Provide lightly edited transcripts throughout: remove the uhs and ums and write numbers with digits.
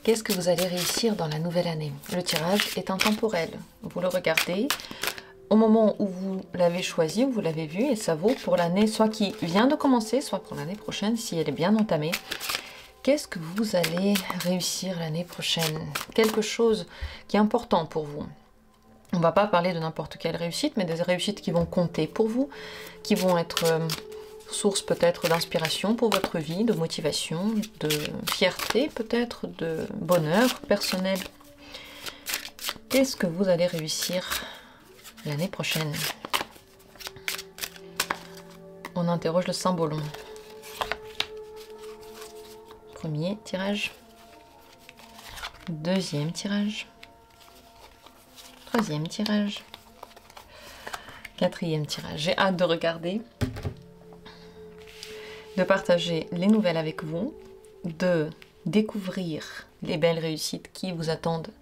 Qu'est-ce que vous allez réussir dans la nouvelle année? Le tirage est intemporel. Vous le regardez au moment où vous l'avez choisi, où vous l'avez vu, et ça vaut pour l'année soit qui vient de commencer, soit pour l'année prochaine, si elle est bien entamée. Qu'est-ce que vous allez réussir l'année prochaine? Quelque chose qui est important pour vous. On ne va pas parler de n'importe quelle réussite, mais des réussites qui vont compter pour vous, qui vont être source peut-être d'inspiration pour votre vie, de motivation, de fierté peut-être, de bonheur personnel. Qu'est-ce que vous allez réussir l'année prochaine? On interroge le symbolon. Premier tirage. Deuxième tirage. Troisième tirage. Quatrième tirage. J'ai hâte de regarder, de partager les nouvelles avec vous, de découvrir les belles réussites qui vous attendent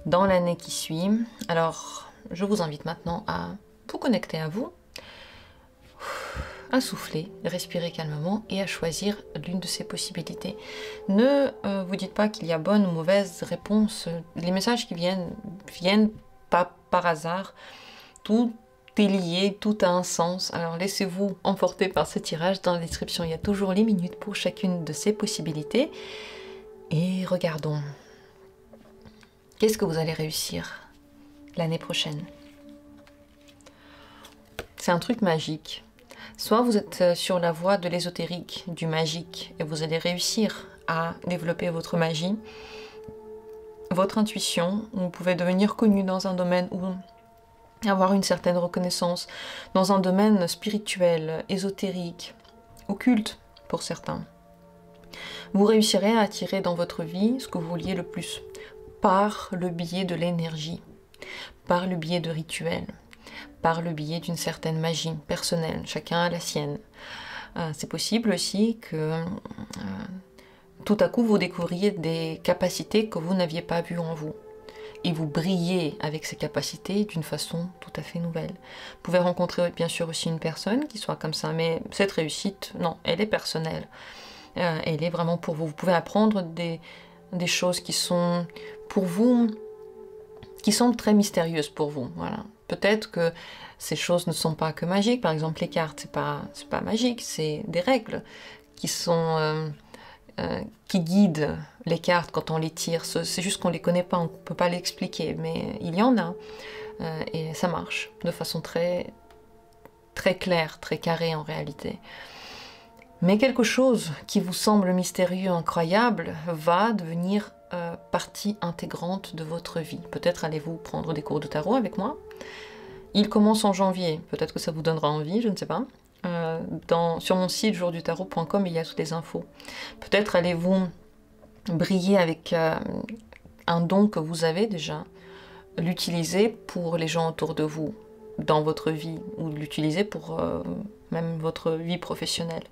dans l'année qui suit. Alors, je vous invite maintenant à vous connecter à vous, à souffler, respirer calmement et à choisir l'une de ces possibilités. Ne vous dites pas qu'il y a bonne ou mauvaise réponse. Les messages qui viennent pas par hasard. Tout est lié, tout a un sens. Alors laissez-vous emporter par ce tirage. Dans la description, il y a toujours les minutes pour chacune de ces possibilités. Et regardons. Qu'est-ce que vous allez réussir l'année prochaine? C'est un truc magique. Soit vous êtes sur la voie de l'ésotérique, du magique, et vous allez réussir à développer votre magie, votre intuition. Vous pouvez devenir connu dans un domaine où avoir une certaine reconnaissance, dans un domaine spirituel, ésotérique, occulte pour certains. Vous réussirez à attirer dans votre vie ce que vous vouliez le plus, par le biais de l'énergie, par le biais de rituels, par le biais d'une certaine magie personnelle, chacun a la sienne. C'est possible aussi que tout à coup vous découvriez des capacités que vous n'aviez pas vues en vous. Et vous brillez avec ces capacités d'une façon tout à fait nouvelle. Vous pouvez rencontrer bien sûr aussi une personne qui soit comme ça, mais cette réussite, non, elle est personnelle. Elle est vraiment pour vous. Vous pouvez apprendre des choses qui sont pour vous, qui sont très mystérieuses pour vous. Voilà. Peut-être que ces choses ne sont pas que magiques. Par exemple, les cartes, c'est pas magique, c'est des règles qui sont... qui guident les cartes quand on les tire. C'est juste qu'on ne les connaît pas, on ne peut pas l'expliquer, mais il y en a. Et ça marche de façon très, très claire, très carrée en réalité. Mais quelque chose qui vous semble mystérieux, incroyable, va devenir partie intégrante de votre vie. Peut-être allez-vous prendre des cours de tarot avec moi. Il commence en janvier, peut-être que ça vous donnera envie, je ne sais pas. Sur mon site jourdutarot.com, il y a toutes les infos. Peut-être allez-vous briller avec un don que vous avez déjà, l'utiliser pour les gens autour de vous, dans votre vie, ou l'utiliser pour même votre vie professionnelle.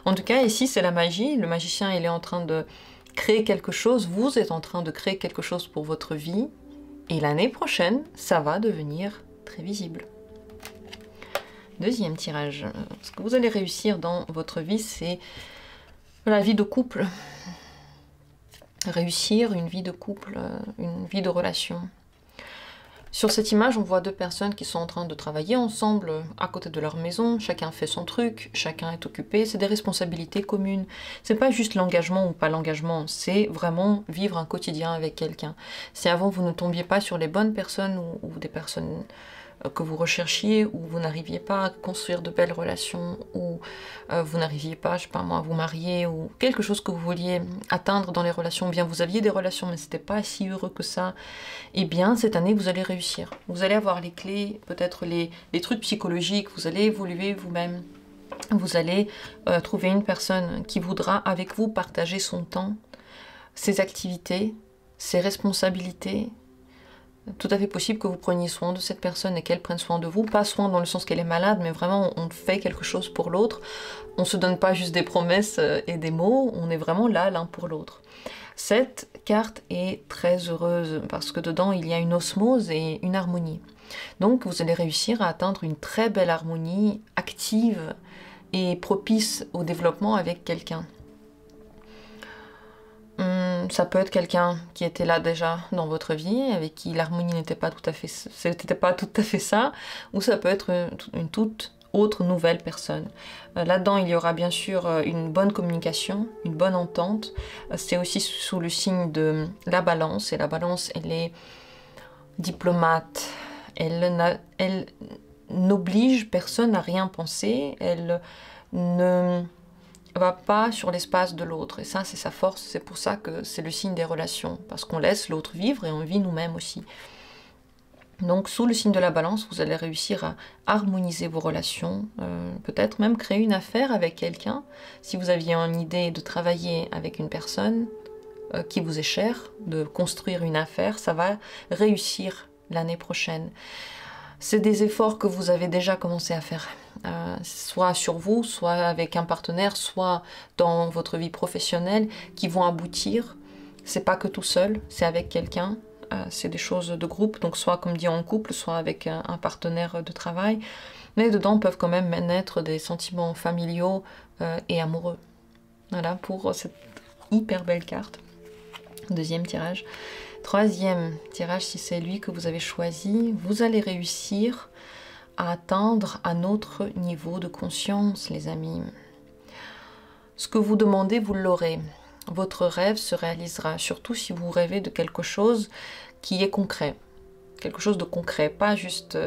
En tout cas, ici, c'est la magie. Le magicien, il est en train de créer quelque chose. Vous êtes en train de créer quelque chose pour votre vie. Et l'année prochaine, ça va devenir très visible. Deuxième tirage. Ce que vous allez réussir dans votre vie, c'est la vie de couple. Réussir une vie de couple, une vie de relation. Sur cette image, on voit deux personnes qui sont en train de travailler ensemble à côté de leur maison. Chacun fait son truc, chacun est occupé. C'est des responsabilités communes. C'est pas juste l'engagement ou pas l'engagement, c'est vraiment vivre un quotidien avec quelqu'un. Si avant vous ne tombiez pas sur les bonnes personnes ou des personnes que vous recherchiez, ou vous n'arriviez pas à construire de belles relations, ou vous n'arriviez pas, je sais pas moi, à vous marier, ou quelque chose que vous vouliez atteindre dans les relations, ou bien vous aviez des relations mais c'était pas si heureux que ça, eh bien cette année vous allez réussir. Vous allez avoir les clés, peut-être les trucs psychologiques, vous allez évoluer vous-même, vous allez trouver une personne qui voudra avec vous partager son temps, ses activités, ses responsabilités. Tout à fait possible que vous preniez soin de cette personne et qu'elle prenne soin de vous. Pas soin dans le sens qu'elle est malade, mais vraiment on fait quelque chose pour l'autre. On ne se donne pas juste des promesses et des mots, on est vraiment là l'un pour l'autre. Cette carte est très heureuse parce que dedans il y a une osmose et une harmonie. Donc vous allez réussir à atteindre une très belle harmonie active et propice au développement avec quelqu'un. Ça peut être quelqu'un qui était là déjà dans votre vie, avec qui l'harmonie n'était pas tout à fait, c'était pas tout à fait ça, ou ça peut être une toute autre nouvelle personne. Là-dedans, il y aura bien sûr une bonne communication, une bonne entente. C'est aussi sous le signe de la balance, et la balance, elle est diplomate. Elle n'oblige personne à rien penser, elle ne va pas sur l'espace de l'autre, et ça c'est sa force, c'est pour ça que c'est le signe des relations, parce qu'on laisse l'autre vivre et on vit nous-mêmes aussi. Donc sous le signe de la balance, vous allez réussir à harmoniser vos relations, peut-être même créer une affaire avec quelqu'un, si vous aviez une idée de travailler avec une personne qui vous est chère, de construire une affaire, ça va réussir l'année prochaine. C'est des efforts que vous avez déjà commencé à faire, soit sur vous, soit avec un partenaire, soit dans votre vie professionnelle, qui vont aboutir. C'est pas que tout seul, c'est avec quelqu'un, c'est des choses de groupe, donc soit comme dit en couple, soit avec un partenaire de travail. Mais dedans peuvent quand même naître des sentiments familiaux et amoureux. Voilà pour cette hyper belle carte. Deuxième tirage. Troisième tirage, si c'est lui que vous avez choisi, vous allez réussir à atteindre un autre niveau de conscience, les amis. Ce que vous demandez, vous l'aurez. Votre rêve se réalisera, surtout si vous rêvez de quelque chose qui est concret. Quelque chose de concret, pas juste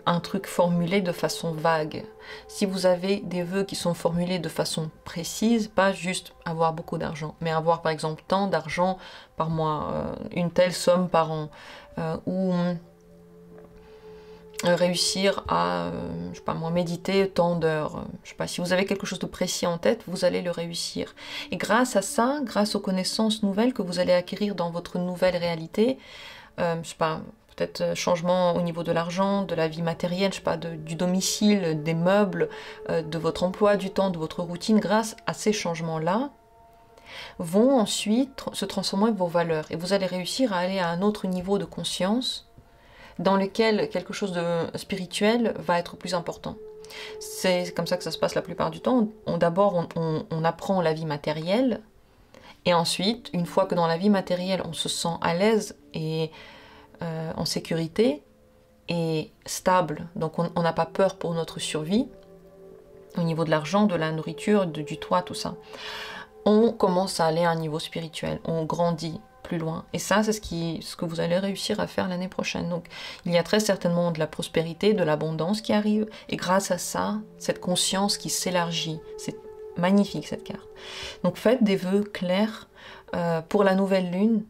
un truc formulé de façon vague. Si vous avez des vœux qui sont formulés de façon précise, pas juste avoir beaucoup d'argent, mais avoir par exemple tant d'argent par mois, une telle somme par an, ou réussir à, je sais pas moi, méditer tant d'heures. Je sais pas, si vous avez quelque chose de précis en tête, vous allez le réussir. Et grâce à ça, grâce aux connaissances nouvelles que vous allez acquérir dans votre nouvelle réalité, je sais pas, peut-être changement au niveau de l'argent, de la vie matérielle, je sais pas, du domicile, des meubles, de votre emploi du temps, de votre routine, grâce à ces changements-là, vont ensuite se transformer en vos valeurs. Et vous allez réussir à aller à un autre niveau de conscience dans lequel quelque chose de spirituel va être plus important. C'est comme ça que ça se passe la plupart du temps. D'abord, on apprend la vie matérielle, et ensuite, une fois que dans la vie matérielle, on se sent à l'aise et en sécurité et stable, donc on n'a pas peur pour notre survie, au niveau de l'argent, de la nourriture, du toit, tout ça. On commence à aller à un niveau spirituel, on grandit plus loin. Et ça, c'est ce que vous allez réussir à faire l'année prochaine. Donc, il y a très certainement de la prospérité, de l'abondance qui arrive, et grâce à ça, cette conscience qui s'élargit. C'est magnifique, cette carte. Donc, faites des vœux clairs pour la nouvelle lune.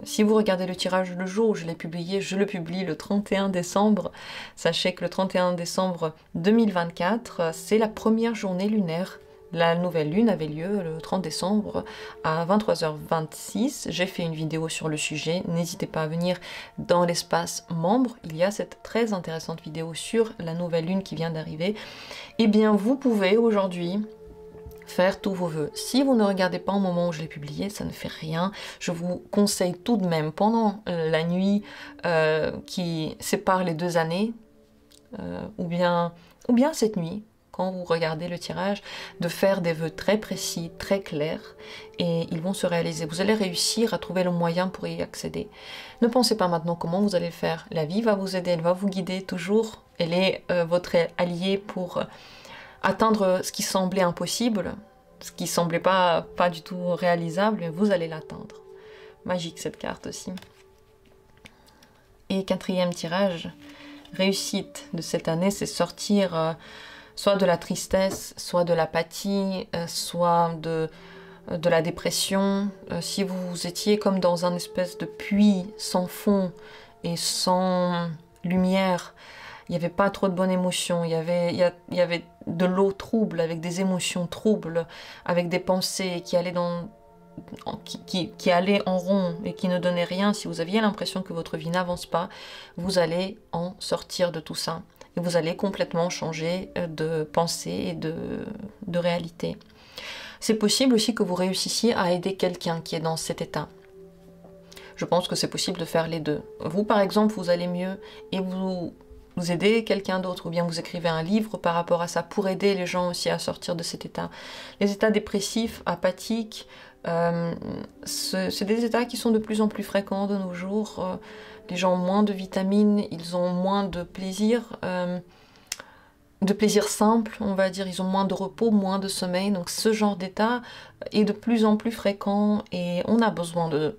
Si vous regardez le tirage le jour où je l'ai publié, je le publie le 31 décembre. Sachez que le 31 décembre 2024, c'est la première journée lunaire. La nouvelle lune avait lieu le 30 décembre à 23h26. J'ai fait une vidéo sur le sujet. N'hésitez pas à venir dans l'espace membre. Il y a cette très intéressante vidéo sur la nouvelle lune qui vient d'arriver. Eh bien, vous pouvez aujourd'hui faire tous vos vœux. Si vous ne regardez pas au moment où je l'ai publié, ça ne fait rien. Je vous conseille tout de même, pendant la nuit qui sépare les 2 années, ou bien cette nuit, quand vous regardez le tirage, de faire des vœux très précis, très clairs, et ils vont se réaliser. Vous allez réussir à trouver le moyen pour y accéder. Ne pensez pas maintenant comment vous allez le faire. La vie va vous aider, elle va vous guider toujours. Elle est votre alliée pour atteindre ce qui semblait impossible, ce qui semblait pas du tout réalisable, mais vous allez l'atteindre. Magique cette carte aussi. Et 4e tirage, réussite de cette année, c'est sortir soit de la tristesse, soit de l'apathie, soit de la dépression. Si vous étiez comme dans un espèce de puits sans fond et sans lumière, il n'y avait pas trop de bonnes émotions, il y avait de l'eau trouble, avec des émotions troubles, avec des pensées qui allaient qui allaient en rond et qui ne donnaient rien. Si vous aviez l'impression que votre vie n'avance pas, vous allez en sortir de tout ça. Et vous allez complètement changer de pensée et de réalité. C'est possible aussi que vous réussissiez à aider quelqu'un qui est dans cet état. Je pense que c'est possible de faire les deux. Vous, par exemple, vous allez mieux et vous aidez quelqu'un d'autre, ou bien vous écrivez un livre par rapport à ça pour aider les gens aussi à sortir de cet état. Les états dépressifs, apathiques, C'est des états qui sont de plus en plus fréquents de nos jours. Les gens ont moins de vitamines, ils ont moins de plaisir simple, on va dire. Ils ont moins de repos, moins de sommeil. Donc ce genre d'état est de plus en plus fréquent et on a besoin de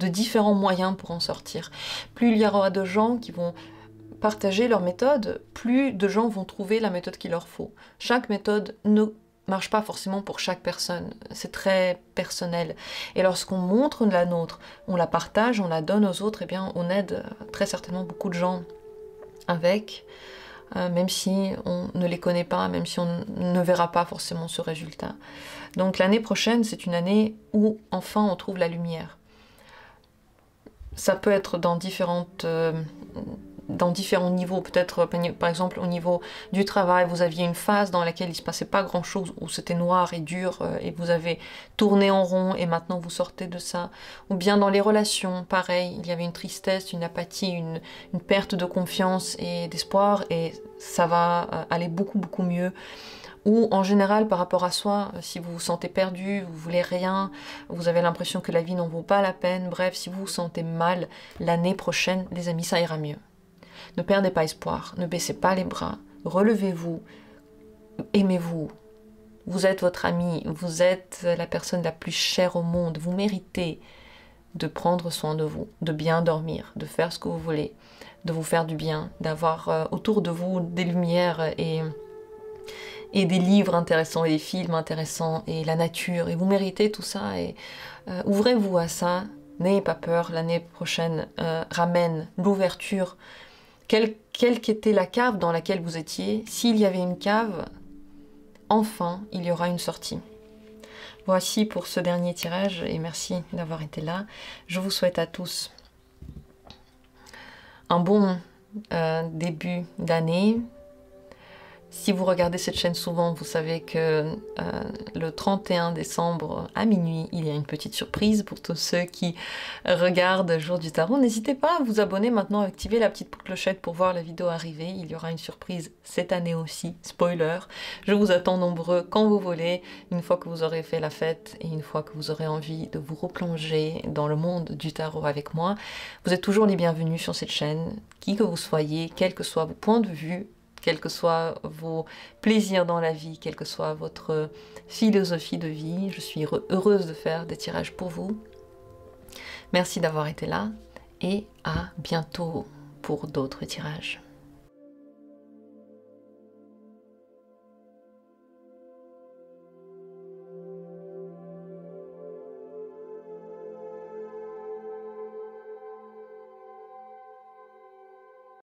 différents moyens pour en sortir. Plus il y aura de gens qui vont partager leur méthode, plus de gens vont trouver la méthode qu'il leur faut. Chaque méthode ne marche pas forcément pour chaque personne, c'est très personnel. Et lorsqu'on montre la nôtre, on la partage, on la donne aux autres, eh bien on aide très certainement beaucoup de gens avec, même si on ne les connaît pas, même si on ne verra pas forcément ce résultat. Donc l'année prochaine, c'est une année où enfin on trouve la lumière. Ça peut être dans différents niveaux, peut-être par exemple au niveau du travail, vous aviez une phase dans laquelle il ne se passait pas grand chose, où c'était noir et dur, et vous avez tourné en rond et maintenant vous sortez de ça. Ou bien dans les relations, pareil, il y avait une tristesse, une apathie, une perte de confiance et d'espoir, et ça va aller beaucoup mieux. Ou en général par rapport à soi, si vous vous sentez perdu, vous voulez rien, vous avez l'impression que la vie n'en vaut pas la peine, bref, si vous vous sentez mal, l'année prochaine, les amis, ça ira mieux. Ne perdez pas espoir, ne baissez pas les bras, relevez-vous, aimez-vous. Vous êtes votre ami, vous êtes la personne la plus chère au monde, vous méritez de prendre soin de vous, de bien dormir, de faire ce que vous voulez, de vous faire du bien, d'avoir autour de vous des lumières et des livres intéressants et des films intéressants et la nature, et vous méritez tout ça, et ouvrez-vous à ça, n'ayez pas peur, l'année prochaine ramène l'ouverture. Quelle qu'était la cave dans laquelle vous étiez, s'il y avait une cave, enfin il y aura une sortie. Voici pour ce dernier tirage, et merci d'avoir été là. Je vous souhaite à tous un bon début d'année. Si vous regardez cette chaîne souvent, vous savez que le 31 décembre à minuit, il y a une petite surprise pour tous ceux qui regardent Jour du Tarot. N'hésitez pas à vous abonner maintenant, à activer la petite clochette pour voir la vidéo arriver. Il y aura une surprise cette année aussi, spoiler. Je vous attends nombreux quand vous voulez, une fois que vous aurez fait la fête et une fois que vous aurez envie de vous replonger dans le monde du tarot avec moi. Vous êtes toujours les bienvenus sur cette chaîne, qui que vous soyez, quels que soient vos points de vue, quels que soient vos plaisirs dans la vie, quelle que soit votre philosophie de vie. Je suis heureuse de faire des tirages pour vous. Merci d'avoir été là et à bientôt pour d'autres tirages.